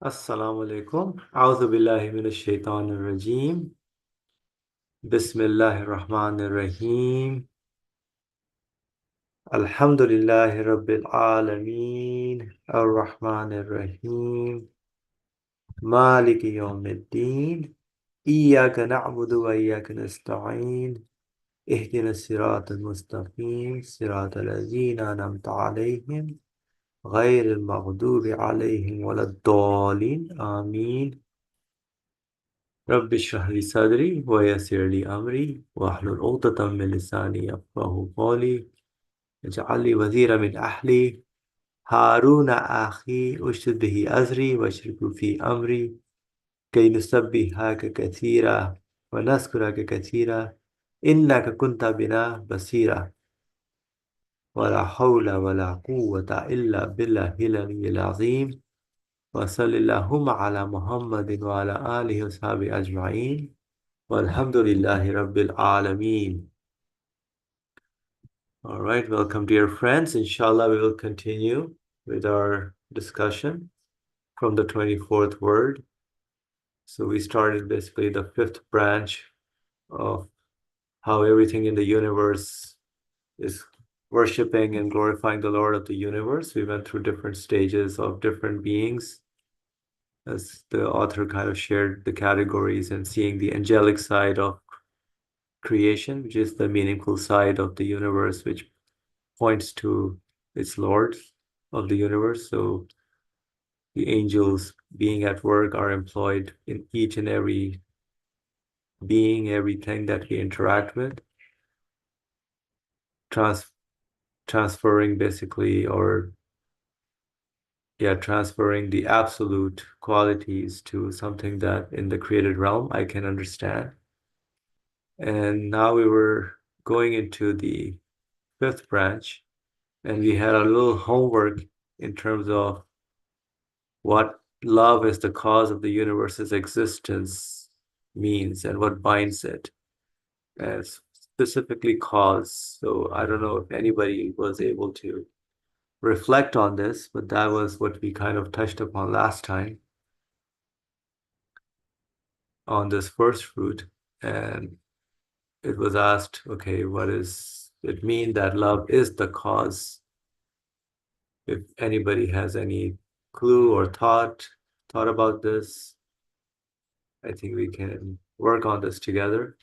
Assalamu alaikum. A'udhu billahi minash shaitanir rajim. Bismillahir rahmanir rahim. Alhamdulillahi rabbil alameen. Ar-Rahmanir Rahim. Maliki yawmiddin. Iyyaka na'budu wa iyyaka nasta'een. Ihdina as-siratal mustaqim. Siratal ladzina an'amta 'alayhim. Ghayril maghdubi 'alayhim waladdallin. Ameen. رب اشرح لي صدري ويسر لي أمري واحلل عقدة من لساني يفقهوا قولي اجعل لي وزيرا من أهلي هارون أخي أشدد به أزري واشركه في أمري كي نسبحك كثيرا ونذكرك كثيرا إنك كنت بنا بصيرا ولا حول ولا قوة إلا بالله العلي العظيم وصل اللهم على محمد وعلى آله وصحبه أجمعين Walhamdulillahi Rabbil Alameen. All right, welcome, dear friends. Inshallah, we will continue with our discussion from the 24th word. So we started basically the fifth branch of how everything in the universe is worshiping and glorifying the Lord of the universe. We went through different stages of different beings as the author kind of shared the categories and seeing the angelic side of creation, which is the meaningful side of the universe, which points to its Lord of the universe. So the angels being at work are employed in each and every being, everything that we interact with, trans transferring basically, or yeah, transferring the absolute qualities to something that in the created realm I can understand. And now we were going into the fifth branch, and we had a little homework in terms of what love as the cause of the universe's existence means and what binds it, as specifically cause. So I don't know if anybody was able to reflect on this, but that was what we kind of touched upon last time on this first fruit. And it was asked, okay, what does it mean that love is the cause? If anybody has any clue or thought about this, I think we can work on this together,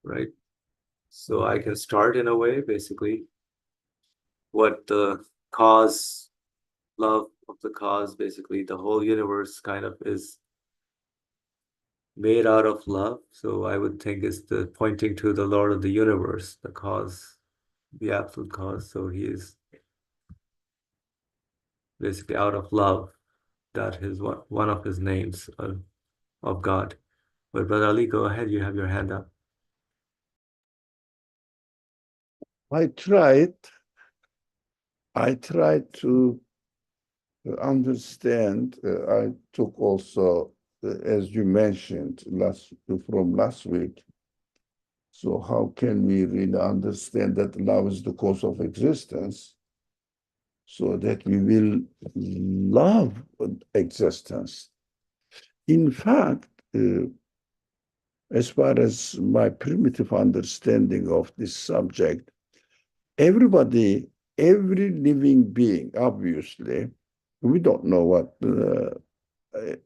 right? So I can start in a way, basically, what the cause, love of the cause, basically, the whole universe kind of is made out of love. So I would think it's the pointing to the Lord of the universe, the cause, the absolute cause. So he is basically out of love. That is one of his names of God. But Brother Ali, go ahead. You have your hand up. I tried. I tried to understand. I took also, as you mentioned from last week. So how can we really understand that love is the cause of existence, so that we will love existence? In fact, as far as my primitive understanding of this subject, everybody, every living being, obviously, we don't know what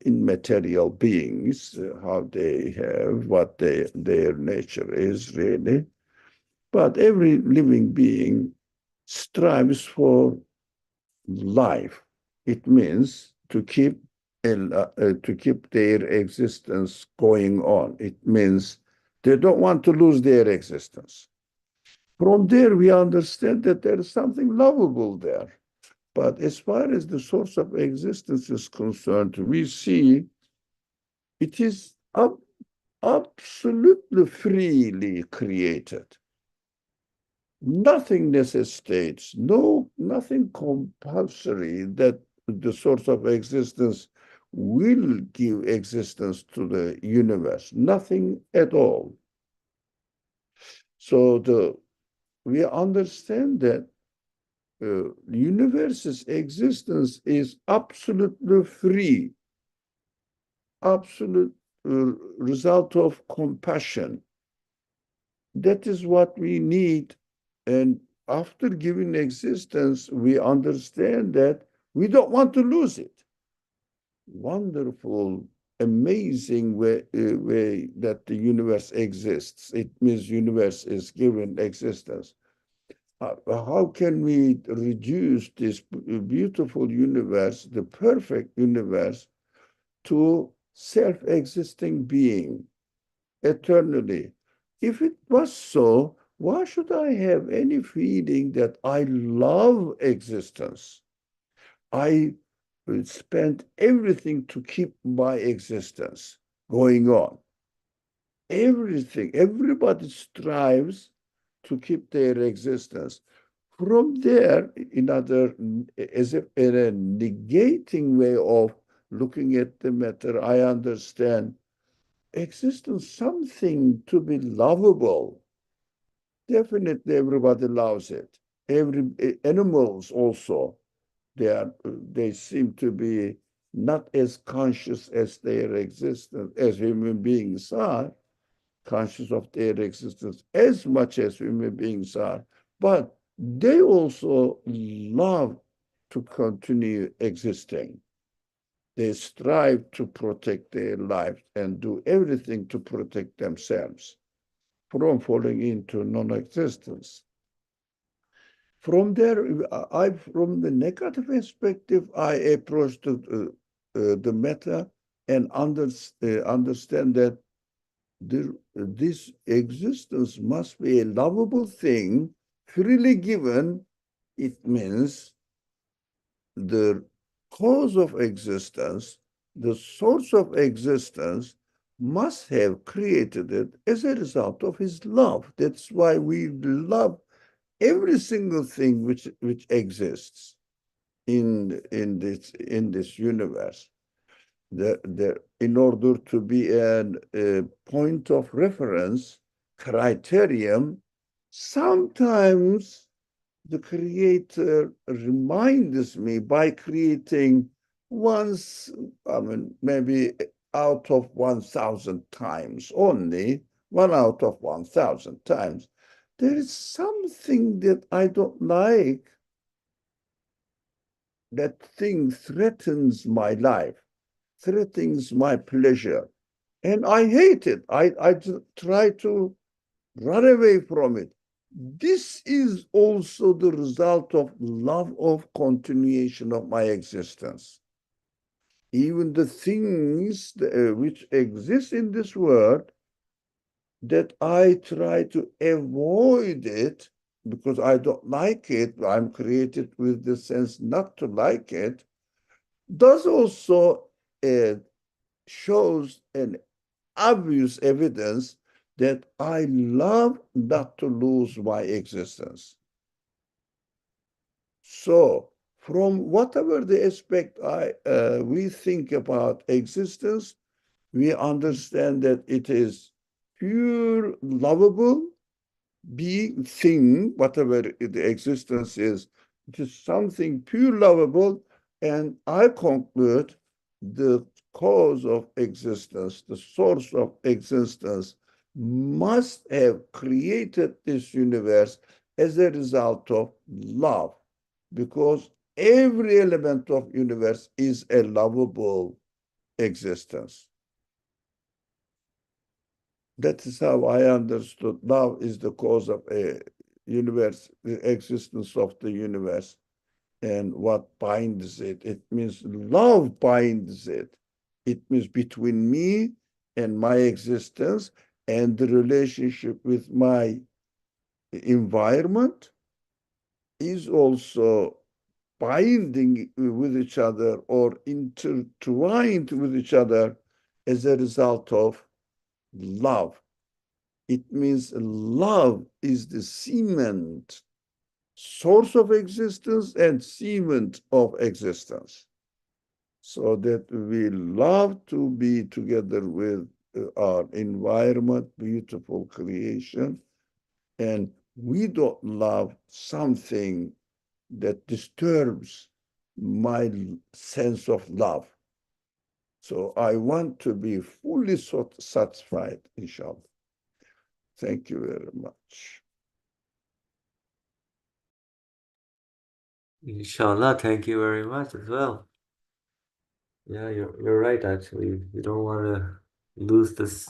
immaterial beings, how they have, what their nature is really. But every living being strives for life. It means to keep their existence going on. It means they don't want to lose their existence. From there, we understand that there is something lovable there. But as far as the source of existence is concerned, we see it is absolutely freely created. Nothing necessitates, nothing compulsory that the source of existence will give existence to the universe. Nothing at all. So we understand that, universe's existence is absolutely free, absolute result of compassion. That is what we need. And after giving existence, we understand that we don't want to lose it. Wonderful, amazing way that the universe exists. It means universe is given existence. How can we reduce this beautiful universe, the perfect universe, to self-existing being eternally? If it was so, why should I have any feeling that I love existence? I spent everything to keep my existence going on. Everything, everybody strives to keep their existence. From there, another, as if in a negating way of looking at the matter, I understand existence something to be lovable. Definitely everybody loves it. Every animals also, they seem to be not as conscious as their existence as human beings are, conscious of their existence as much as human beings are, but they also love to continue existing. They strive to protect their lives and do everything to protect themselves from falling into non-existence. From there, from the negative perspective, I approach the matter and understand that this existence must be a lovable thing, freely given. It means the cause of existence, the source of existence, must have created it as a result of his love. That's why we love every single thing which exists in this universe. In order to be a point of reference, criterion, sometimes the creator reminds me by creating once, I mean, maybe out of 1,000 times only, one out of 1,000 times, there is something that I don't like. That thing threatens my life, threatens my pleasure, and I hate it. I try to run away from it. This is also the result of love of continuation of my existence. Even the things which exist in this world, that I try to avoid it because I don't like it, I'm created with the sense not to like it, does also uh, shows an obvious evidence that I love not to lose my existence. So, from whatever the aspect we think about existence, we understand that it is pure lovable being thing, whatever the existence is, it is something pure lovable, and I conclude the cause of existence, the source of existence, must have created this universe as a result of love, because every element of universe is a lovable existence. That is how I understood love is the cause of a universe, the existence of the universe, and what binds it. It means love binds it. It means between me and my existence and the relationship with my environment is also binding with each other or intertwined with each other as a result of love. It means love is the cement, source of existence and cement of existence. So that we love to be together with our environment, beautiful creation, and we don't love something that disturbs my sense of love. So I want to be fully satisfied, inshallah. Thank you very much. Inshallah, thank you very much as well. Yeah, you're right, actually. We don't want to lose this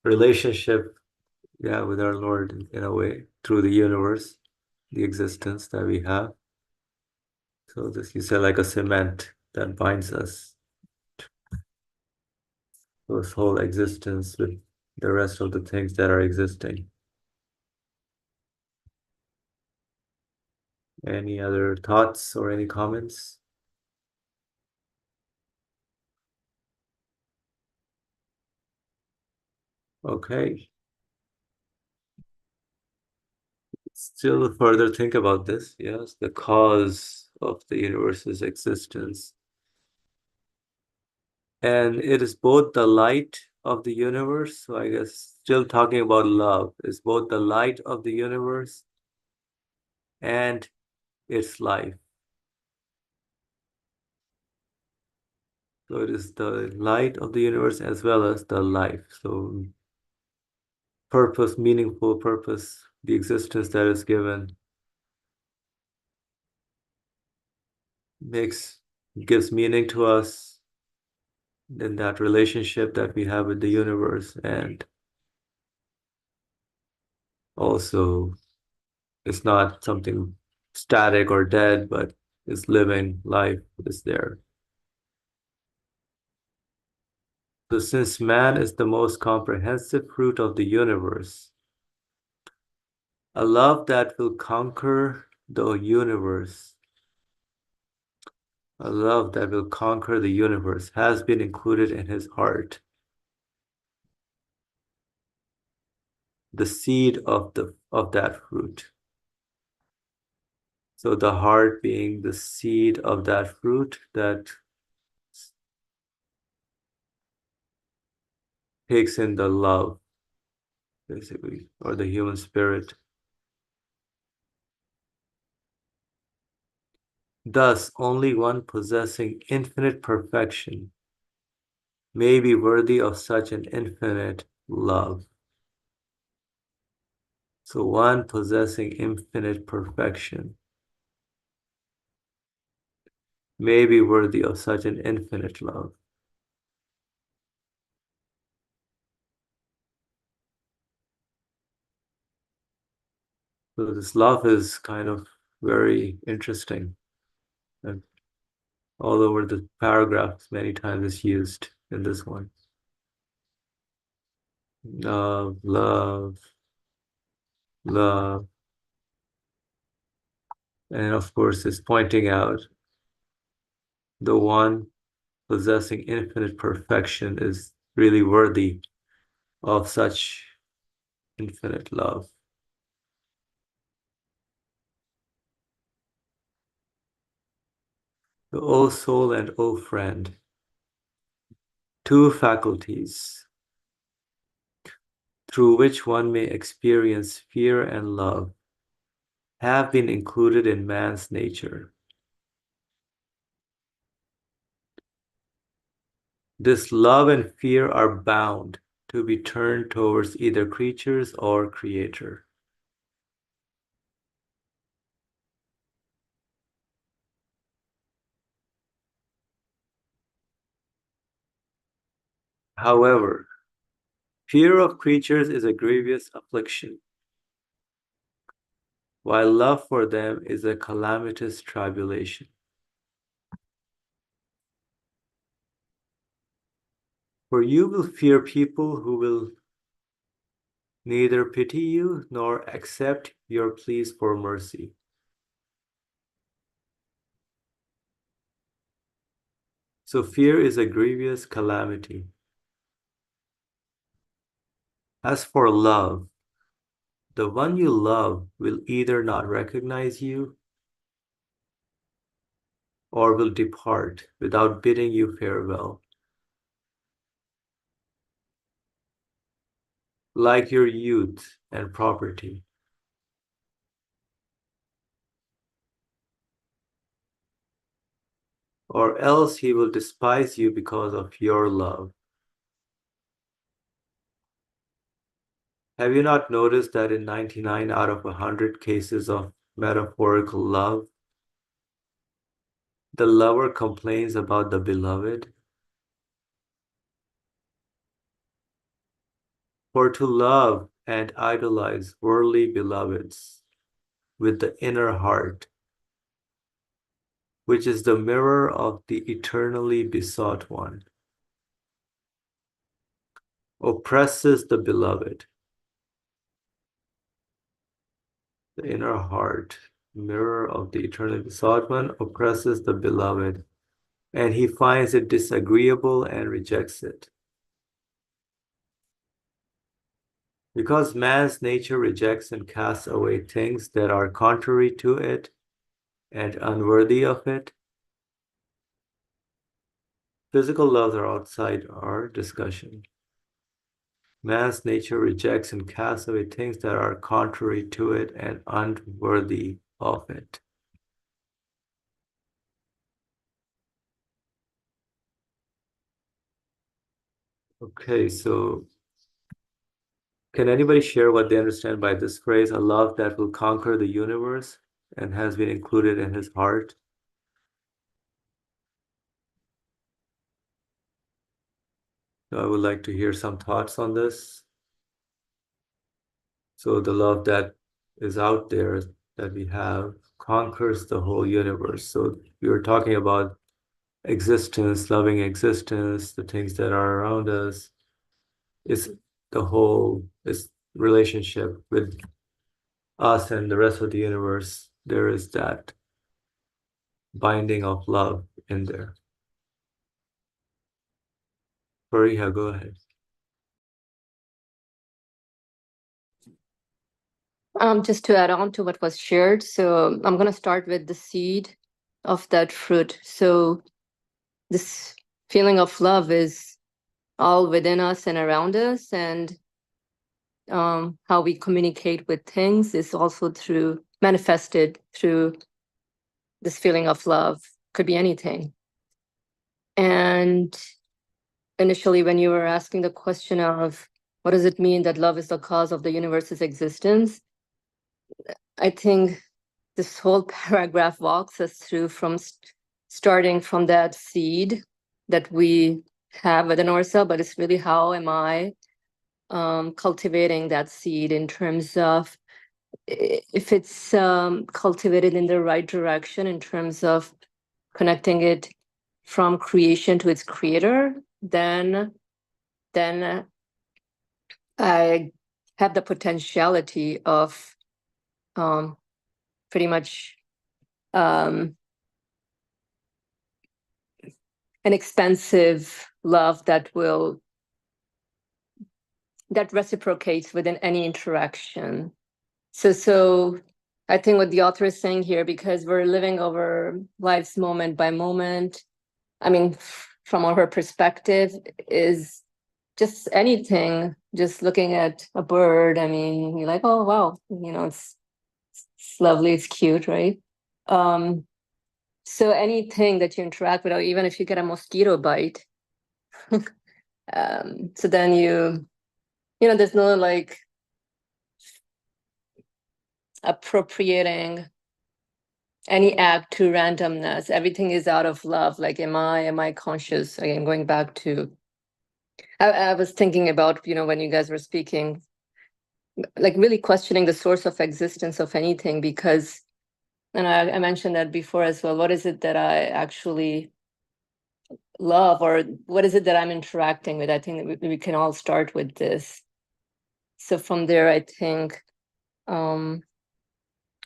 relationship, yeah, with our Lord in a way, through the universe, the existence that we have. So this, you said, like a cement that binds us, this whole existence with the rest of the things that are existing. Any other thoughts or any comments? Okay. Still further think about this. Yes, the cause of the universe's existence. And it is both the light of the universe. So I guess still talking about love is both the light of the universe and its life. So it is the light of the universe as well as the life. So purpose, meaningful purpose, the existence that is given gives meaning to us in that relationship that we have with the universe, and also it's not something static or dead, but it's living life is there. So since man is the most comprehensive fruit of the universe, a love that will conquer the universe, a love that will conquer the universe has been included in his heart, the seed of that fruit. So the heart being the seed of that fruit that takes in the love, basically, or the human spirit. Thus, only one possessing infinite perfection may be worthy of such an infinite love. So, one possessing infinite perfection may be worthy of such an infinite love. So, this love is kind of very interesting. And all over the paragraphs, many times it's used in this one. Love, love, love. And of course, it's pointing out the one possessing infinite perfection is really worthy of such infinite love. The O soul and O friend, two faculties through which one may experience fear and love, have been included in man's nature. This love and fear are bound to be turned towards either creatures or creator. However, fear of creatures is a grievous affliction, while love for them is a calamitous tribulation. For you will fear people who will neither pity you nor accept your pleas for mercy. So fear is a grievous calamity. As for love, the one you love will either not recognize you or will depart without bidding you farewell. Like your youth and property, or else he will despise you because of your love. Have you not noticed that in 99 out of 100 cases of metaphorical love, the lover complains about the beloved? For to love and idolize worldly beloveds with the inner heart, which is the mirror of the eternally besought one, oppresses the beloved. The inner heart, mirror of the eternally besought one, oppresses the beloved, and he finds it disagreeable and rejects it. Because man's nature rejects and casts away things that are contrary to it and unworthy of it, physical loves are outside our discussion. Man's nature rejects and casts away things that are contrary to it and unworthy of it. Okay, so can anybody share what they understand by this phrase, a love that will conquer the universe and has been included in his heart? I would like to hear some thoughts on this. So the love that is out there that we have conquers the whole universe. So we were talking about existence, loving existence, the things that are around us. Is the whole is relationship with us and the rest of the universe. There is that binding of love in there. Fariha, go ahead. Just to add on to what was shared, so I'm going to start with the seed of that fruit. So this feeling of love is all within us and around us, and how we communicate with things is also manifested through this feeling of love. Could be anything. And initially, when you were asking the question of what does it mean that love is the cause of the universe's existence, I think this whole paragraph walks us through from starting from that seed that we have within ourselves, but it's really how am I cultivating that seed in terms of if it's cultivated in the right direction in terms of connecting it from creation to its creator, then I have the potentiality of pretty much an expansive love that reciprocates within any interaction. So I think what the author is saying here, because we're living over lives moment by moment, I mean, from our perspective, is just anything, just looking at a bird. I mean, you're like, oh, wow, it's lovely, it's cute, right? So anything that you interact with, or even if you get a mosquito bite, so then there's no like appropriating any act to randomness. Everything is out of love. Like, am I conscious? Again, going back to, I was thinking about, when you guys were speaking, like really questioning the source of existence of anything, because, and I mentioned that before as well, what is it that I actually love, or what is it that I'm interacting with? I think that we can all start with this. So from there, I think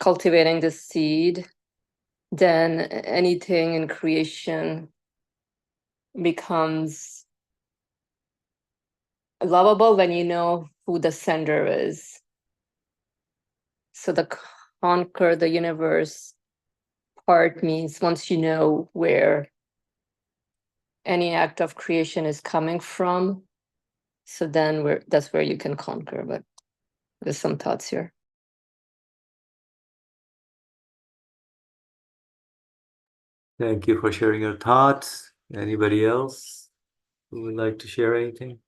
cultivating the seed, then anything in creation becomes lovable when you know who the sender is. So the conquer the universe part means once you know where any act of creation is coming from, so then that's where you can conquer. But there's some thoughts here. Thank you for sharing your thoughts. Anybody else who would like to share anything?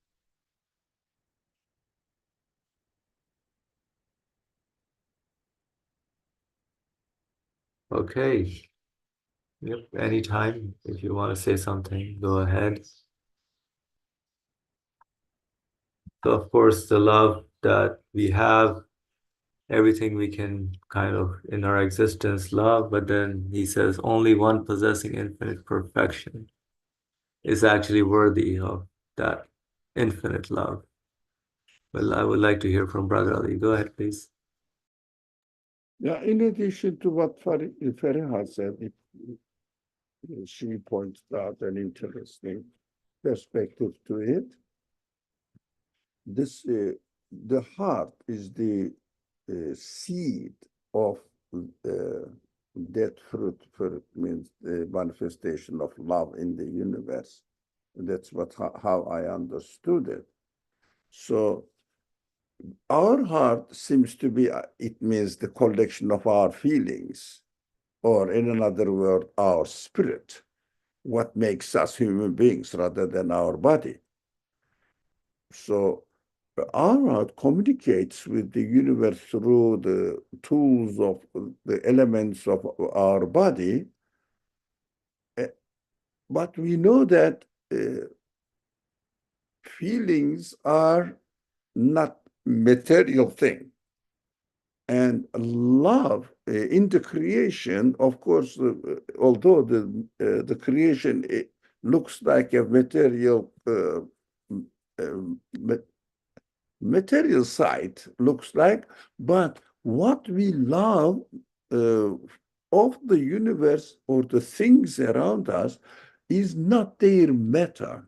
Okay. Yep, anytime. If you want to say something, go ahead. So, of course, the love that we have, everything we can kind of in our existence love, but then he says only one possessing infinite perfection is actually worthy of that infinite love. Well, I would like to hear from Brother Ali. Go ahead, please. Yeah, in addition to what Fariha said, she points out an interesting perspective to it. The heart is the seed of that fruit. Fruit means the manifestation of love in the universe. That's how I understood it. So our heart seems to be, it means the collection of our feelings, or in another word, our spirit, what makes us human beings rather than our body. So our heart communicates with the universe through the tools of the elements of our body. But we know that feelings are not material thing. And love in the creation, of course, although the creation looks like a material material side looks like, but what we love uh, of the universe or the things around us is not their matter,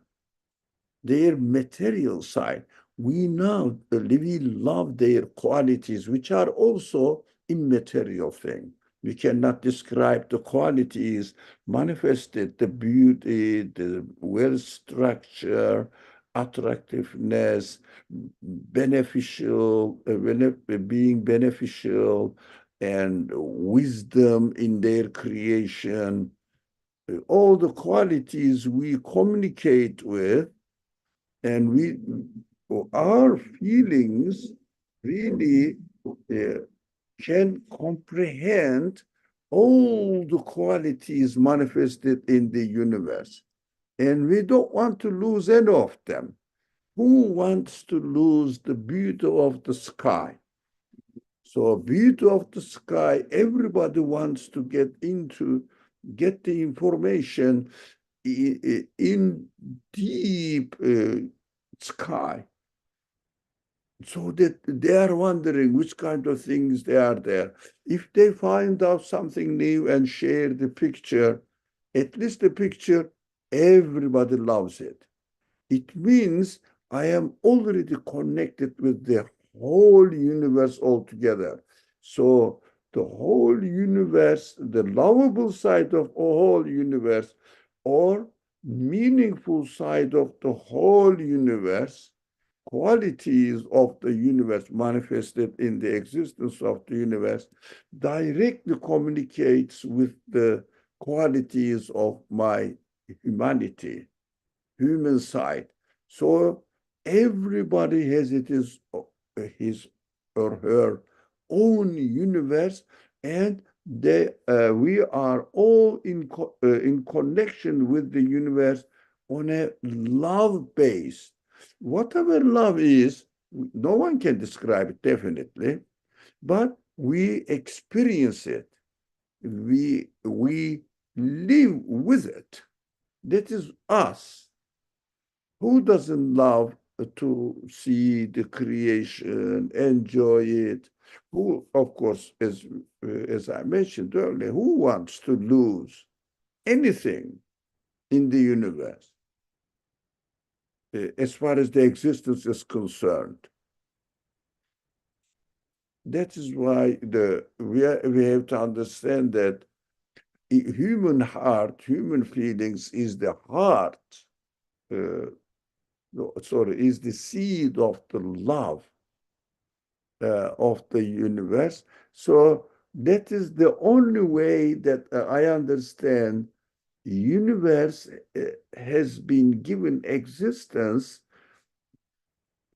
their material side. We know we love their qualities, which are also immaterial thing. We cannot describe the qualities manifested, the beauty, the well structure, attractiveness, beneficial, being beneficial, and wisdom in their creation. All the qualities we communicate with, and our feelings really can comprehend all the qualities manifested in the universe, and we don't want to lose any of them. Who wants to lose the beauty of the sky? So beauty of the sky, everybody wants to get the information in deep sky, so that they are wondering which kind of things they are there. If they find out something new and share the picture, at least the picture, everybody loves it. It means I am already connected with the whole universe altogether. So the whole universe, the lovable side of the whole universe, or meaningful side of the whole universe, qualities of the universe manifested in the existence of the universe, directly communicates with the qualities of my humanity, human side. So everybody has his or her own universe, and we are all in connection with the universe on a love base. Whatever love is, no one can describe it definitely, but we experience it. We live with it. That is us. Who doesn't love to see the creation, enjoy it? Who, of course, as I mentioned earlier, who wants to lose anything in the universe as far as the existence is concerned? That is why we have to understand that human heart, human feelings is the heart, is the seed of the love of the universe. So that is the only way that I understand universe has been given existence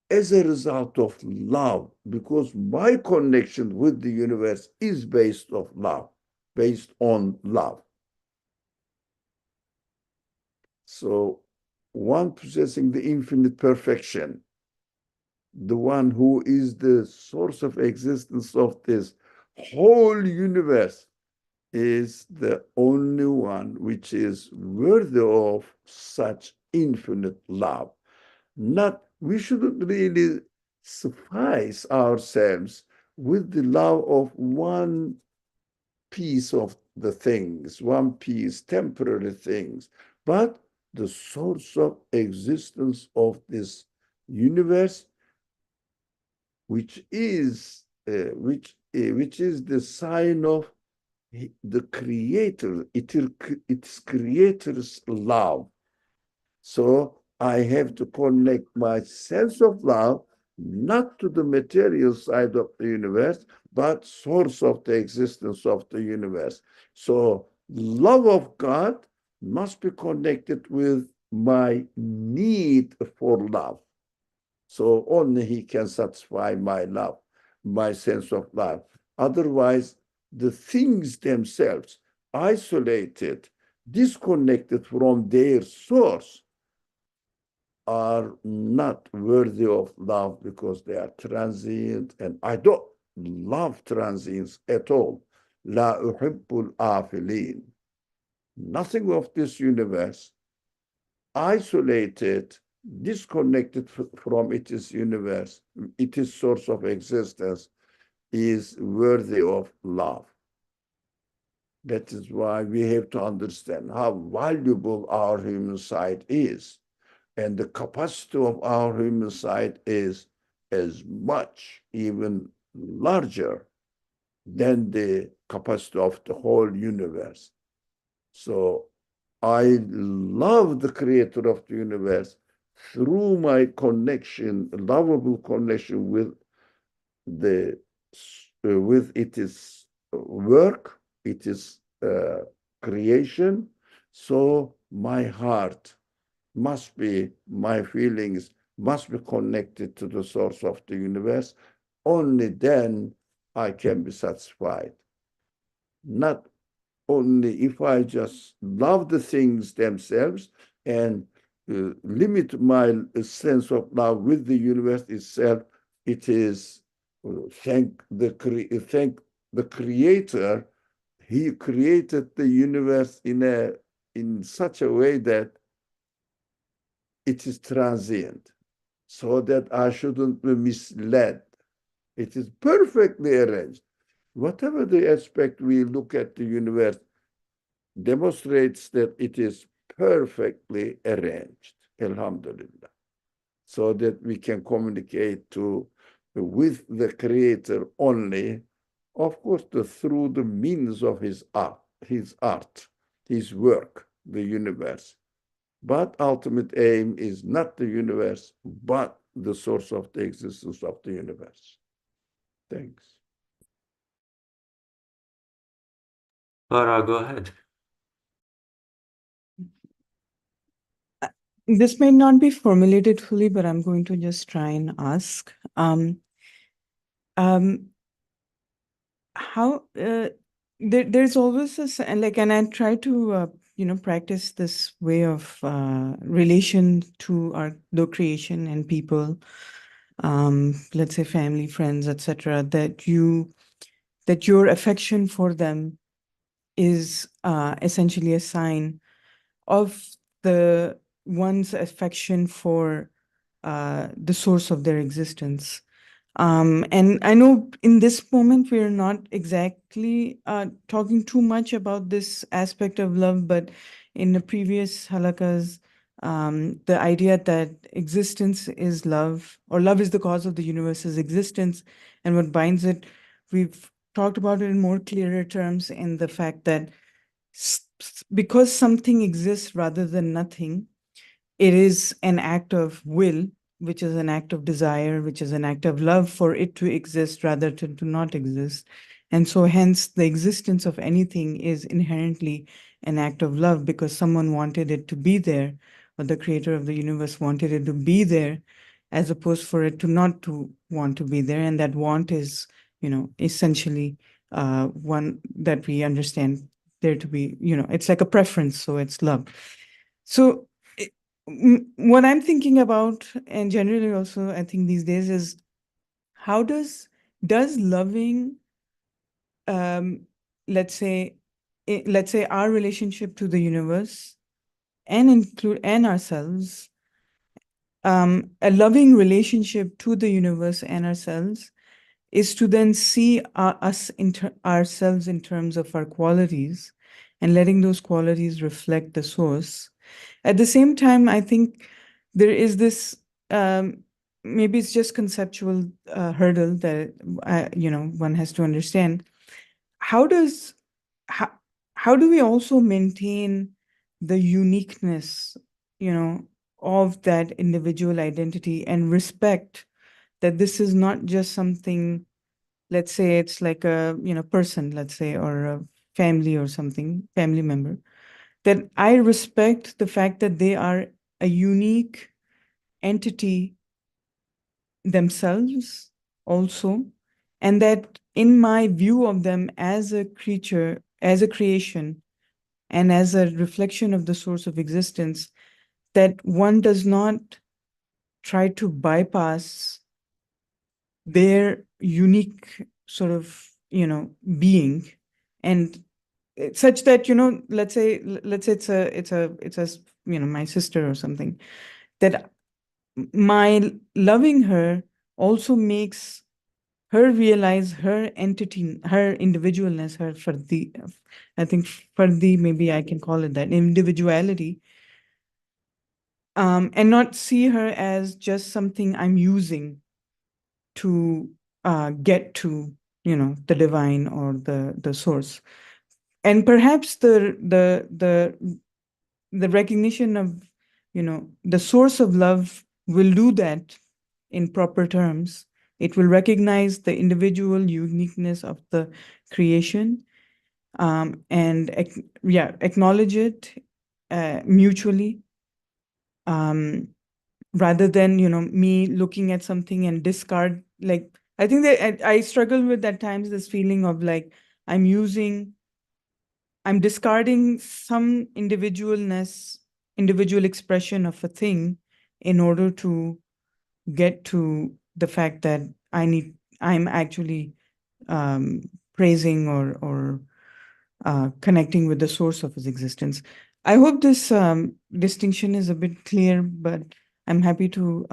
as a result of love, because my connection with the universe is based on love. So one possessing the infinite perfection, the one who is the source of existence of this whole universe, is the only one which is worthy of such infinite love. We shouldn't really suffice ourselves with the love of one piece of the things, one piece, temporary things, but the source of existence of this universe, which is the sign of the creator. It's creator's love. So I have to connect my sense of love not to the material side of the universe, but source of the existence of the universe. So love of God must be connected with my need for love. So only he can satisfy my love, my sense of love. Otherwise, the things themselves, isolated, disconnected from their source, are not worthy of love because they are transient, and I don't love transients at all. La uhibbul afilin. Nothing of this universe, isolated, disconnected from its universe, its source of existence, is worthy of love. That is why we have to understand how valuable our human side is. And the capacity of our human side is as much, even larger than the capacity of the whole universe. So I love the creator of the universe through my connection, lovable connection with its work, its creation. So my heart must be, my feelings must be connected to the source of the universe. Only then I can be satisfied. Not only if I just love the things themselves and limit my sense of love with the universe itself. It is thank the creator. He created the universe in such a way that it is transient, so that I shouldn't be misled. It is perfectly arranged. Whatever the aspect we look at the universe demonstrates that it is perfectly arranged, alhamdulillah, so that we can communicate with the creator only, of course, through the means of his art, his work, the universe. But ultimate aim is not the universe, but the source of the existence of the universe. Thanks. Farah, go ahead. This may not be formulated fully, but I'm going to just try and ask. How there's always this, and I try to practice this way of relation to the creation and people, let's say family, friends, etc. That your affection for them is essentially a sign of the one's affection for the source of their existence. And I know in this moment we're not exactly talking too much about this aspect of love, but in the previous halakas, the idea that existence is love, or love is the cause of the universe's existence, and what binds it, we've talked about it in more clearer terms in the fact that because something exists rather than nothing, it is an act of will, which is an act of desire, which is an act of love for it to exist rather than to not exist. And so hence the existence of anything is inherently an act of love because someone wanted it to be there, or the creator of the universe wanted it to be there, as opposed for it to not to want to be there. And that want is, essentially one that we understand there to be, it's like a preference, so it's love. So what I'm thinking about, and generally also I think these days, is how does loving, let's say our relationship to the universe and include and ourselves, a loving relationship to the universe and ourselves is to then see ourselves in terms of our qualities and letting those qualities reflect the source. At the same time, I think there is this, maybe it's just conceptual hurdle that one has to understand. How does how, how do we also maintain the uniqueness, of that individual identity and respect that this is not just something, let's say it's like a, person, let's say, or a family or something, family member, that I respect the fact that they are a unique entity themselves also, and that in my view of them as a creature, as a creation, and as a reflection of the source of existence, that one does not try to bypass their unique sort of, being, and such that, let's say it's a my sister or something, that my loving her also makes her realize her entity, her individualness, her I think fardi, maybe I can call it that, individuality, and not see her as just something I'm using to get to, the divine or the source. And perhaps the recognition of, the source of love will do that in proper terms. It will recognize the individual uniqueness of the creation, and acknowledge it mutually, rather than, me looking at something and discard. Like, I think that I struggle with at times this feeling of like I'm discarding some individual expression of a thing in order to get to the fact that I'm actually praising or connecting with the source of his existence. I hope this distinction is a bit clear, but I'm happy to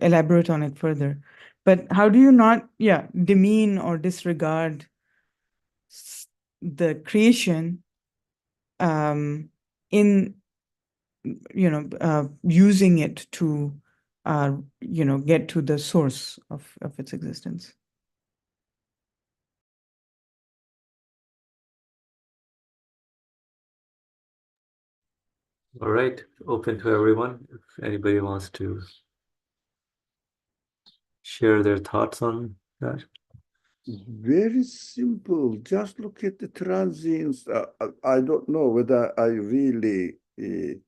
elaborate on it further. But how do you not, demean or disregard the creation, in using it to get to the source of its existence? All right, open to everyone. If anybody wants to share their thoughts on that. Very simple. Just look at the transients. I don't know whether I really, I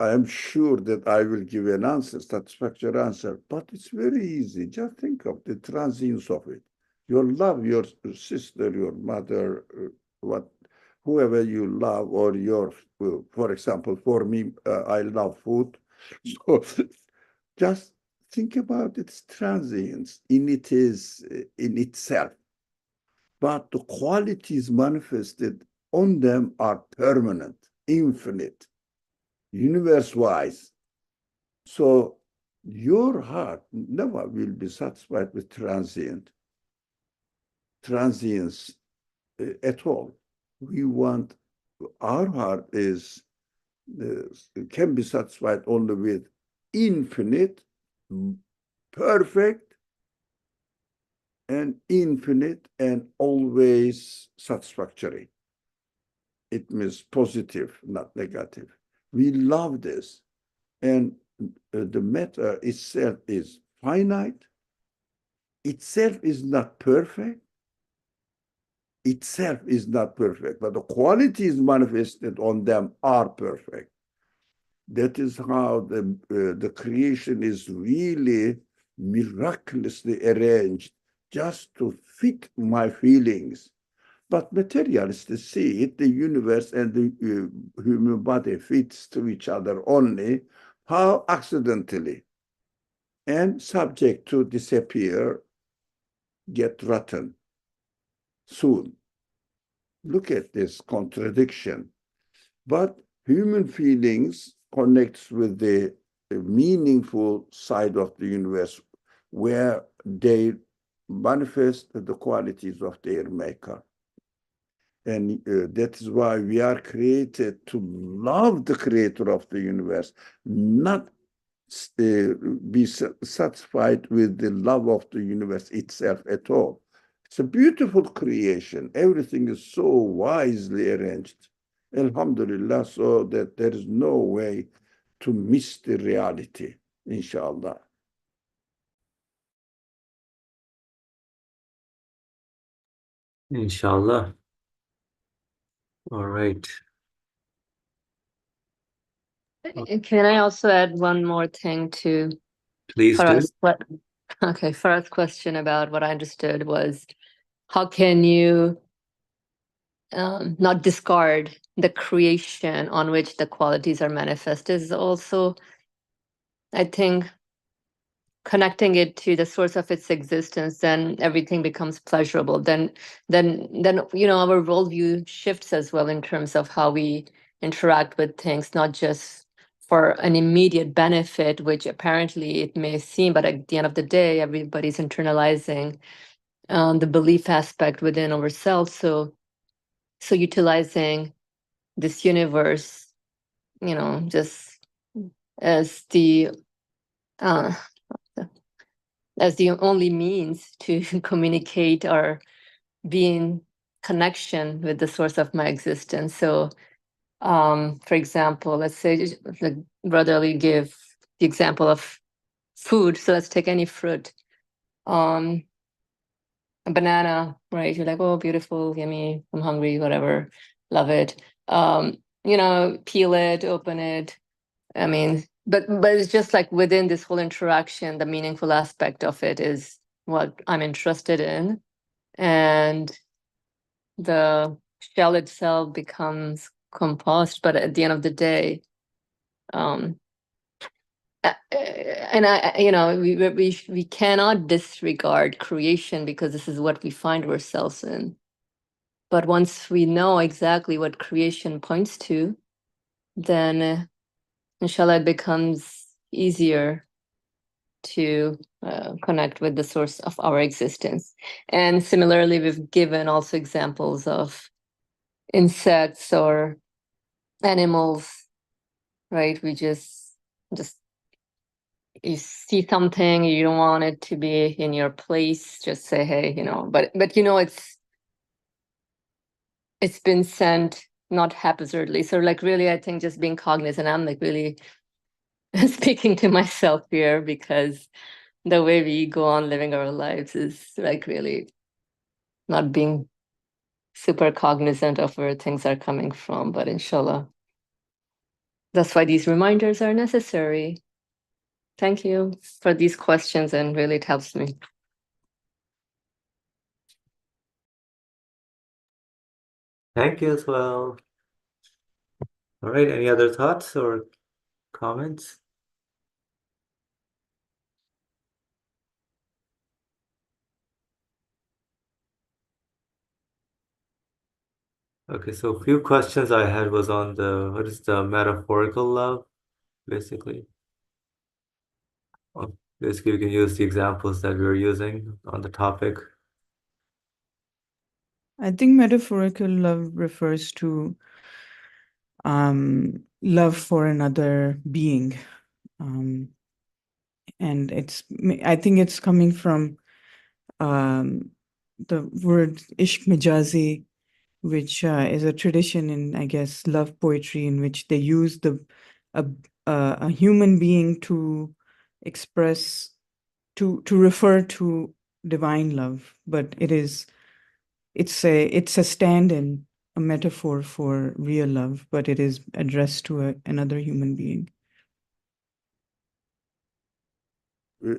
am sure that I will give an answer, satisfactory answer, but it's very easy. Just think of the transients of it. You love your sister, your mother, whoever you love, or for example, for me, I love food. So just think about its transience in itself, but the qualities manifested on them are permanent, infinite, universe-wise. So your heart never will be satisfied with transience at all. We want, our heart can be satisfied only with infinite, perfect, and infinite, and always satisfactory. It means positive, not negative. We love this. And the matter itself is finite. Itself is not perfect. itself is not perfect, but the qualities manifested on them are perfect. That is how the creation is really miraculously arranged just to fit my feelings. But materialists see it, the universe and the human body fits to each other only, how accidentally, and subject to disappear, get rotten soon. Look at this contradiction. But human feelings connects with the meaningful side of the universe where they manifest the qualities of their maker. And that is why we are created to love the creator of the universe, not be satisfied with the love of the universe itself at all. It's a beautiful creation. Everything is so wisely arranged. Alhamdulillah, so that there is no way to miss the reality, inshallah. Inshallah. All right. Can I also add one more thing to Please do. Farah's okay, Farah's question about what I understood was how can you not discard the creation on which the qualities are manifested is also, I think, connecting it to the source of its existence, then everything becomes pleasurable. Then our worldview shifts as well in terms of how we interact with things, not just for an immediate benefit, which apparently it may seem, but at the end of the day, everybody's internalizing the belief aspect within ourselves. So utilizing this universe, just as the uh, as the only means to communicate or be in connection with the source of my existence. So, for example, let's say like Brother Ali give the example of food. So let's take any fruit. A banana, right? You're like, oh, beautiful, yummy, I'm hungry, whatever, love it. Peel it, open it. I mean, but it's just like within this whole interaction, the meaningful aspect of it is what I'm interested in. And the shell itself becomes compost, but at the end of the day, and we cannot disregard creation because this is what we find ourselves in. But once we know exactly what creation points to, then inshallah it becomes easier to connect with the source of our existence. And similarly, we've given also examples of insects or animals, right? We just you see something, you don't want it to be in your place, just say, hey, but it's been sent not haphazardly. So like really, I think just being cognizant, I'm like really speaking to myself here because the way we go on living our lives is like really not being super cognizant of where things are coming from. But inshallah, that's why these reminders are necessary. Thank you for these questions, and really it helps me. Thank you as well. All right. Any other thoughts or comments? Okay, so a few questions I had was on what is the metaphorical love, basically. Basically, we can use the examples that we were using on the topic. I think metaphorical love refers to love for another being. And I think it's coming from the word ishq majazi, which is a tradition in, I guess, love poetry, in which they use a human being to express, to refer to divine love, but it is it's a stand-in, a metaphor for real love, but it is addressed to another human being.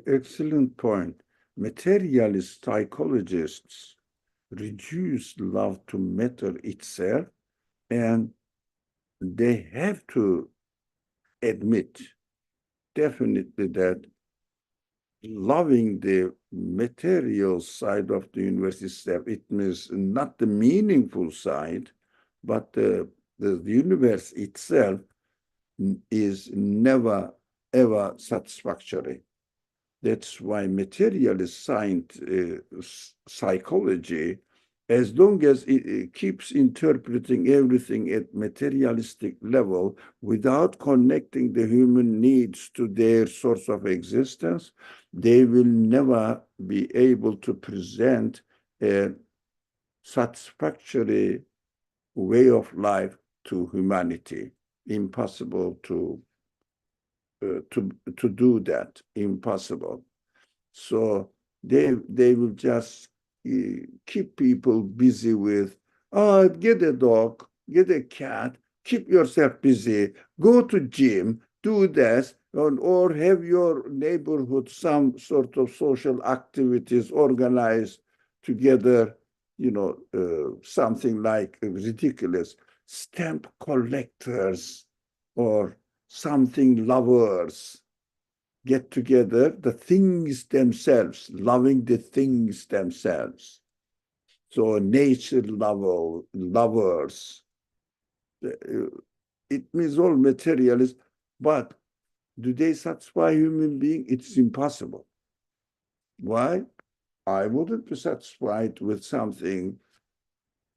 Excellent point. Materialist psychologists reduce love to matter itself, and they have to admit definitely that loving the material side of the universe itself, it means not the meaningful side, but the universe itself is never ever satisfactory. That's why materialist science, psychology, as long as it keeps interpreting everything at materialistic level without connecting the human needs to their source of existence, they will never be able to present a satisfactory way of life to humanity. Impossible to do that. Impossible. So they will just keep people busy with, oh, get a dog, get a cat, keep yourself busy, go to gym, do this, or have your neighborhood some sort of social activities organized together, something like ridiculous stamp collectors or something lovers get together, the things themselves, loving the things themselves. So nature lovers, it means all materialist, but do they satisfy human being? It's impossible. Why? I wouldn't be satisfied with something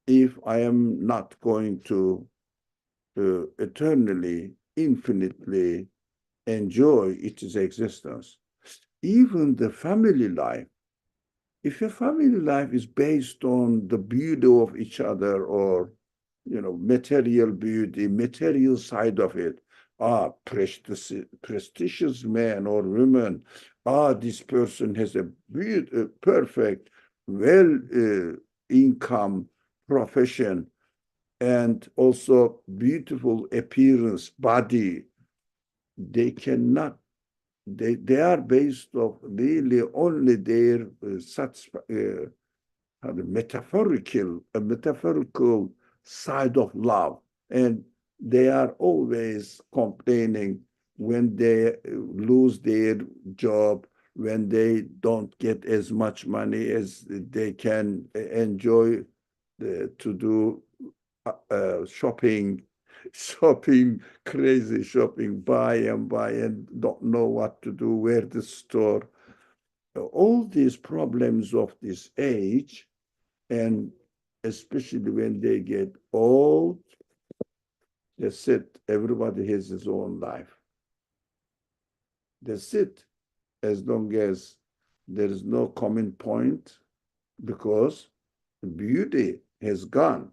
if I am not going to eternally, infinitely enjoy its existence. Even the family life, if your family life is based on the beauty of each other or material beauty, material side of it, prestigious man or woman, this person has a perfect, well income profession and also beautiful appearance, body, they cannot they are based of really only their metaphorical side of love, and they are always complaining when they lose their job, when they don't get as much money as they can enjoy to do shopping, shopping, crazy shopping, buy and don't know what to do, where to store. All these problems of this age, and especially when they get old, that's it. Everybody has his own life. That's it. As long as there is no common point, because beauty has gone,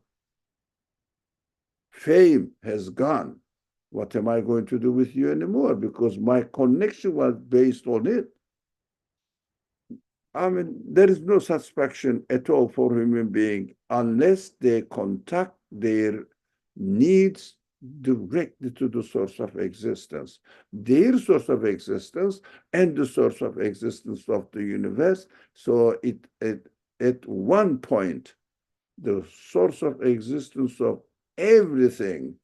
fame has gone. What am I going to do with you anymore? Because my connection was based on it. I mean, there is no satisfaction at all for human being unless they contact their needs directly to the source of existence, their source of existence and the source of existence of the universe. So at one point, the source of existence of everything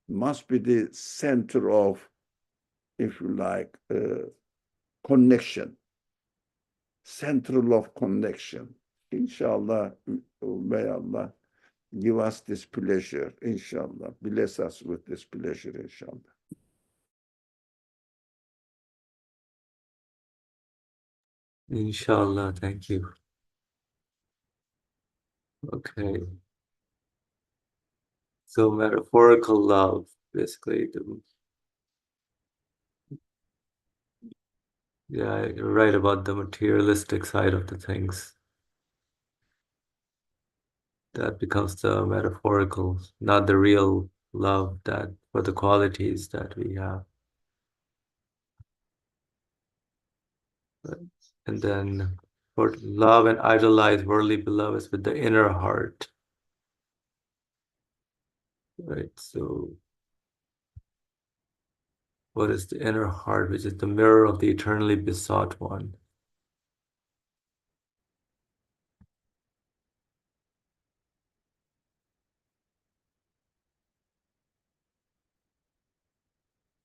must be the center of, if you like, connection, central of connection. Inshallah, may Allah give us this pleasure, inshallah. Bless us with this pleasure, inshallah. Inshallah, thank you. Okay. So metaphorical love, basically. Yeah, you're right about the materialistic side of the things. That becomes the metaphorical, not the real love that for the qualities that we have. And then For love and idolize worldly beloveds with the inner heart. Right, so what is the inner heart, which is the mirror of the eternally besought one?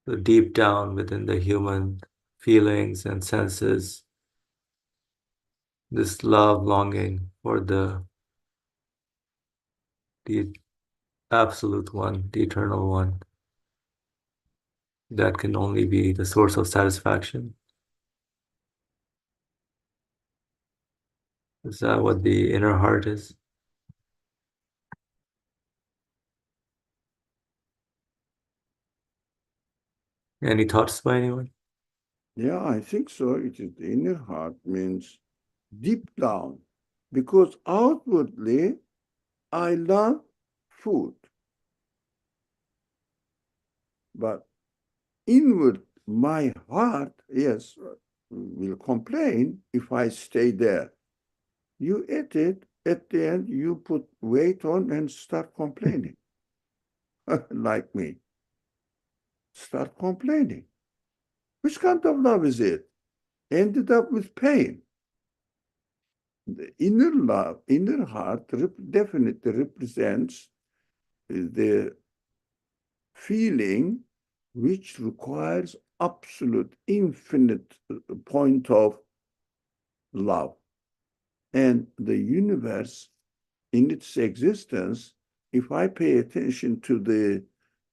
So deep down within the human feelings and senses, this love longing for the absolute one, the eternal one, that can only be the source of satisfaction. Is that what the inner heart is? Any thoughts by anyone? Yeah, I think so. It is the inner heart means deep down, because outwardly I love food, but inward my heart, yes, will complain if I stay there. You eat it, at the end you put weight on and start complaining. Like me. Start complaining. Which kind of love is it? Ended up with pain. The inner love, inner heart definitely represents the feeling which requires absolute, infinite point of love. And the universe in its existence, if I pay attention to the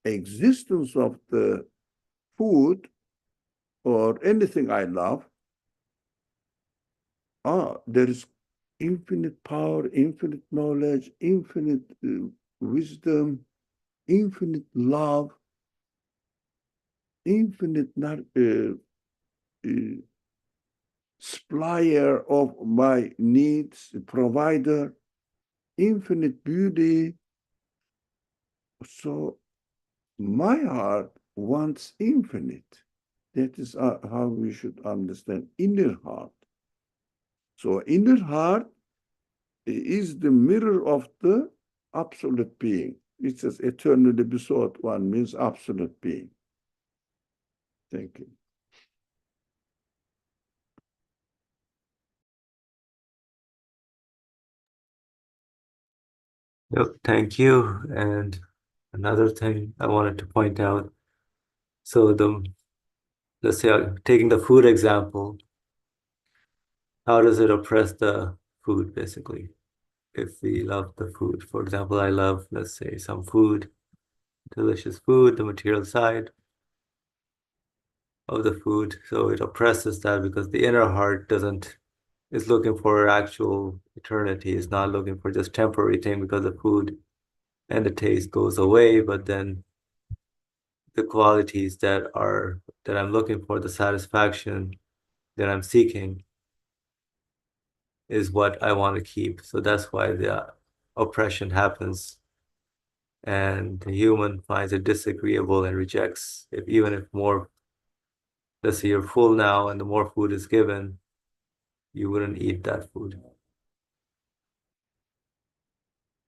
existence of the food or anything I love, there is infinite power, infinite knowledge, infinite wisdom, infinite love, infinite supplier of my needs, provider, infinite beauty. So my heart wants infinite. That is how we should understand inner heart. So inner heart is the mirror of the absolute being. It says eternally besought one means absolute being. Thank you. Yep, thank you. And another thing I wanted to point out, so let's say taking the food example, how does it oppress the food basically? If we love the food, for example, I love, let's say, some food, delicious food, the material side of the food. So it oppresses that because the inner heart is looking for actual eternity. It's not looking for just temporary thing because the food and the taste goes away, but then the qualities that I'm looking for, the satisfaction that I'm seeking is what I want to keep. So that's why the oppression happens. And the human finds it disagreeable and rejects if even if more, let's say you're full now and the more food is given, you wouldn't eat that food.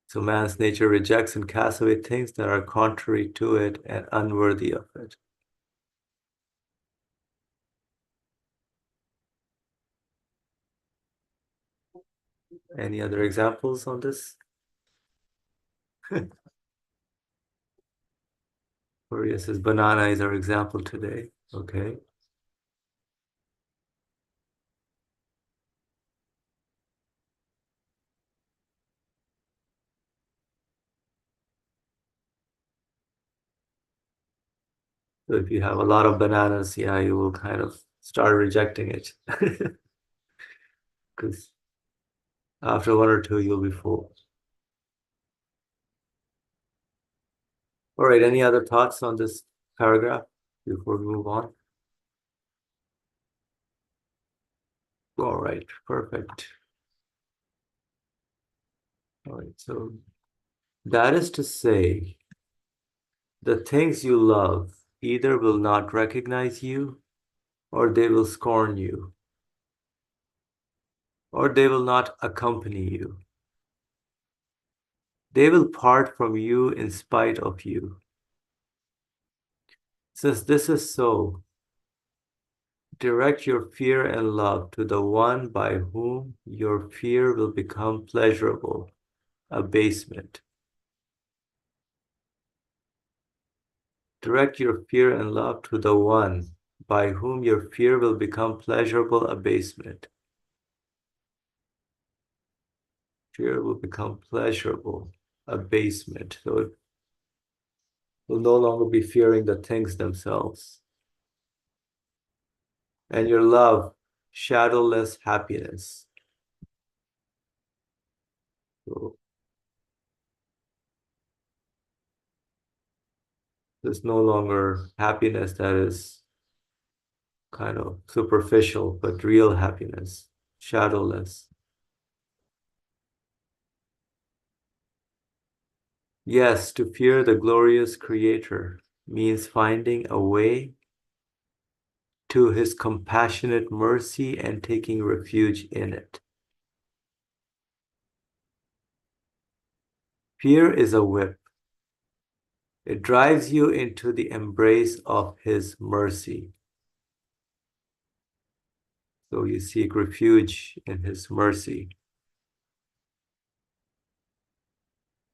So man's nature rejects and casts away things that are contrary to it and unworthy of it. Any other examples on this? Maria says banana is our example today. Okay. So if you have a lot of bananas, yeah, you will kind of start rejecting it. Because after one or two, you'll be full. All right, any other thoughts on this paragraph before we move on? All right, perfect. All right, so that is to say, the things you love either will not recognize you or they will scorn you. or they will not accompany you. They will part from you in spite of you. Since this is so, direct your fear and love to the one by whom your fear will become pleasurable, abasement. Direct your fear and love to the one by whom your fear will become pleasurable, abasement. Fear will become pleasurable, abasement. So it will no longer be fearing the things themselves. And your love, shadowless happiness. So there's no longer happiness that is kind of superficial, but real happiness, shadowless. Yes, to fear the glorious Creator means finding a way to his compassionate mercy and taking refuge in it. Fear is a whip. It drives you into the embrace of his mercy. So you seek refuge in his mercy.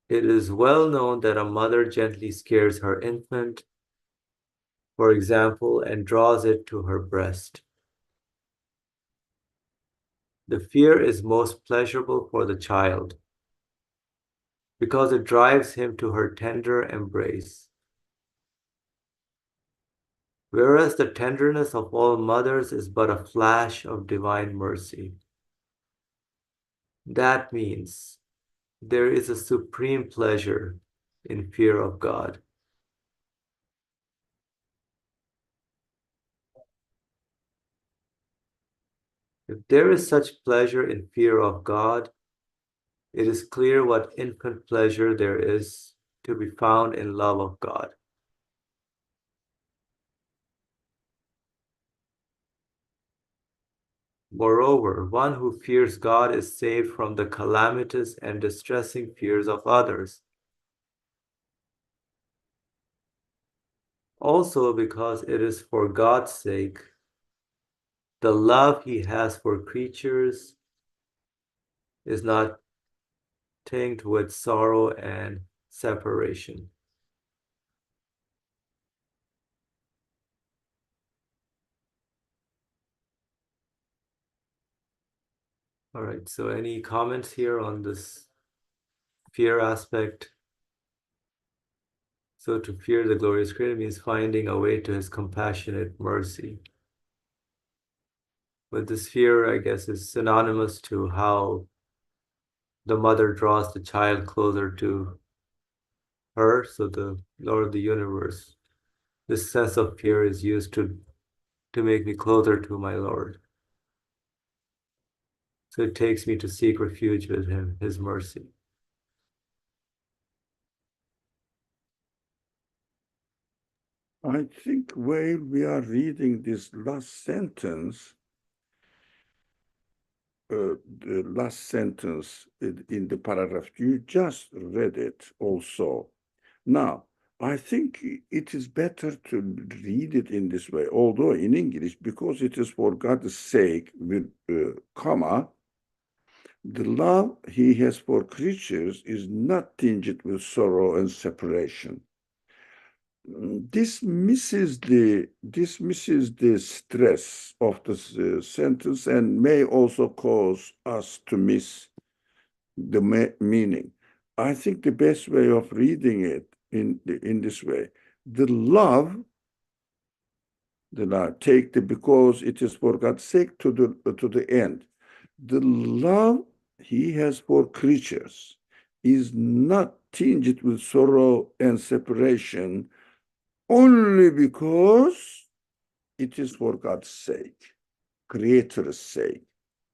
It is well known that a mother gently scares her infant, for example, and draws it to her breast. The fear is most pleasurable for the child because it drives him to her tender embrace. Whereas the tenderness of all mothers is but a flash of divine mercy. That means there is a supreme pleasure in fear of God. If there is such pleasure in fear of God, it is clear what infinite pleasure there is to be found in love of God. Moreover, one who fears God is saved from the calamitous and distressing fears of others. Also, because it is for God's sake, the love he has for creatures is not tinged with sorrow and separation. All right, so any comments here on this fear aspect? So to fear the glorious Creator means finding a way to his compassionate mercy. But this fear, I guess, is synonymous to how the mother draws the child closer to her. So the Lord of the universe, this sense of fear is used to make me closer to my Lord. So it takes me to seek refuge with him, his mercy. I think while we are reading this last sentence, the last sentence in the paragraph, you just read it also. Now, I think it is better to read it in this way, although in English, because it is for God's sake with comma, the love he has for creatures is not tinged with sorrow and separation. This misses the stress of the sentence and may also cause us to miss the meaning. I think the best way of reading it in this way, the love take the because it is for God's sake to the end. The love he has for creatures is not tinged with sorrow and separation only because it is for God's sake, Creator's sake.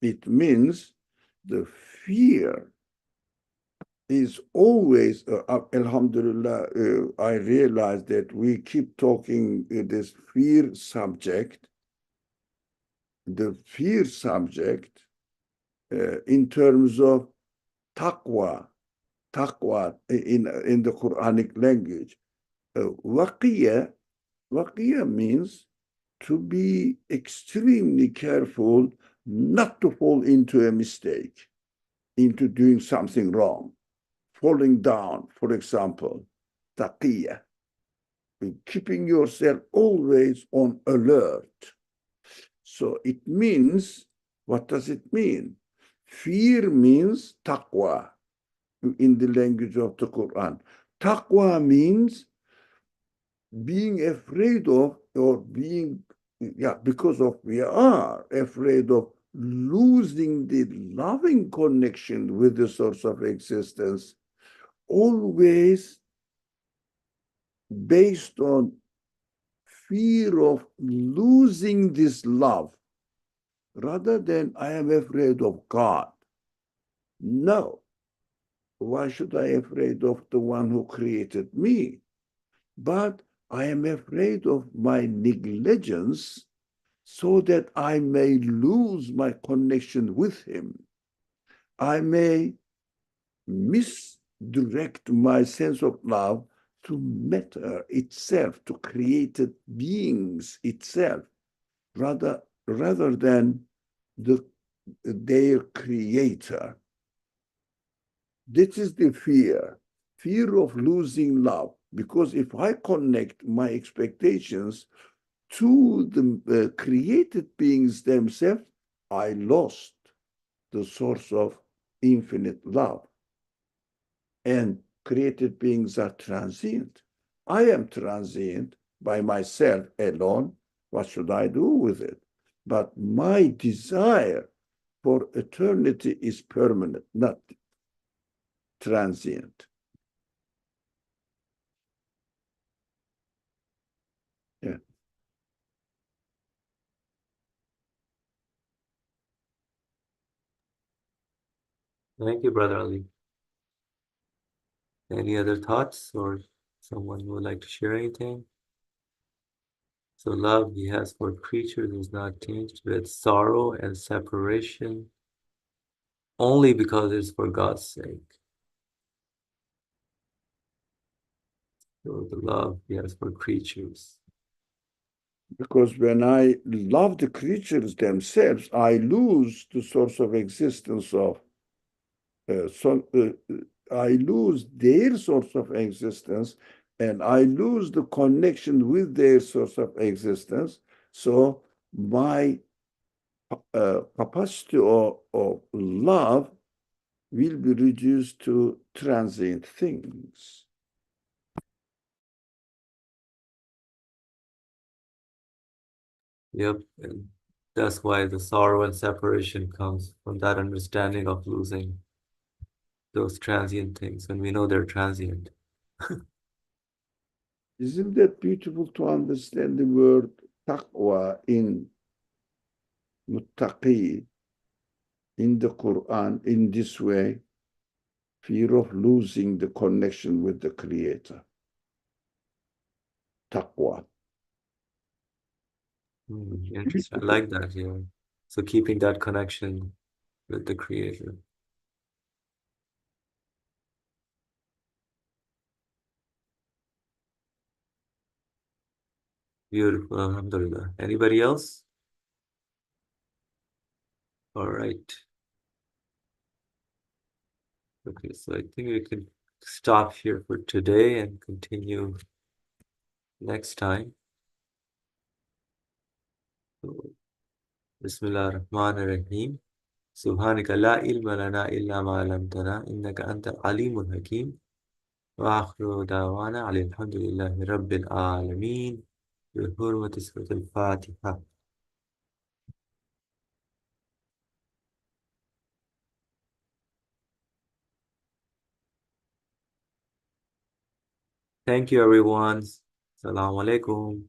It means the fear is always, alhamdulillah, I realize that we keep talking this fear subject. The fear subject in terms of taqwa, in the Quranic language. Waqiya means to be extremely careful not to fall into a mistake, into doing something wrong, falling down, for example. Taqiyya, keeping yourself always on alert. So it means, what does it mean? Fear means taqwa in the language of the Quran. Taqwa means being afraid of, or being, because of, we are afraid of losing the loving connection with the source of existence, always based on fear of losing this love, rather than I am afraid of God. No. Why should I be afraid of the one who created me? But I am afraid of my negligence, so that I may lose my connection with him. I may misdirect my sense of love to matter itself, to created beings itself, rather than their creator. This is the fear of losing love. Because if I connect my expectations to the created beings themselves, I lost the source of infinite love. And created beings are transient. I am transient by myself alone. What should I do with it? But my desire for eternity is permanent, not transient. Yeah. Thank you, Brother Ali. Any other thoughts, or someone who would like to share anything? So love he has for creatures is not tinged with sorrow and separation, only because it's for God's sake. So the love he has for creatures. Because when I love the creatures themselves, I lose the source of existence of, I lose their source of existence, and I lose the connection with their source of existence. So my capacity of love will be reduced to transient things. Yep, and that's why the sorrow and separation comes from that understanding of losing those transient things, and we know they're transient. Isn't that beautiful to understand the word taqwa in muttaqi in the Quran in this way? Fear of losing the connection with the Creator. Taqwa. Interesting. I like that, yeah. So keeping that connection with the Creator. Beautiful, alhamdulillah. Anybody else? All right. Okay, so I think we can stop here for today and continue next time. So, Bismillah ar-Rahman ar-Rahim. سبحانك لا علم لنا إلا ما علمتنا إنك أنت العليم الحكيم وآخر دعوانا على الحمد لله رب العالمين بحرمة سورة الفاتحة. Thank you, everyone. Assalamu alaikum.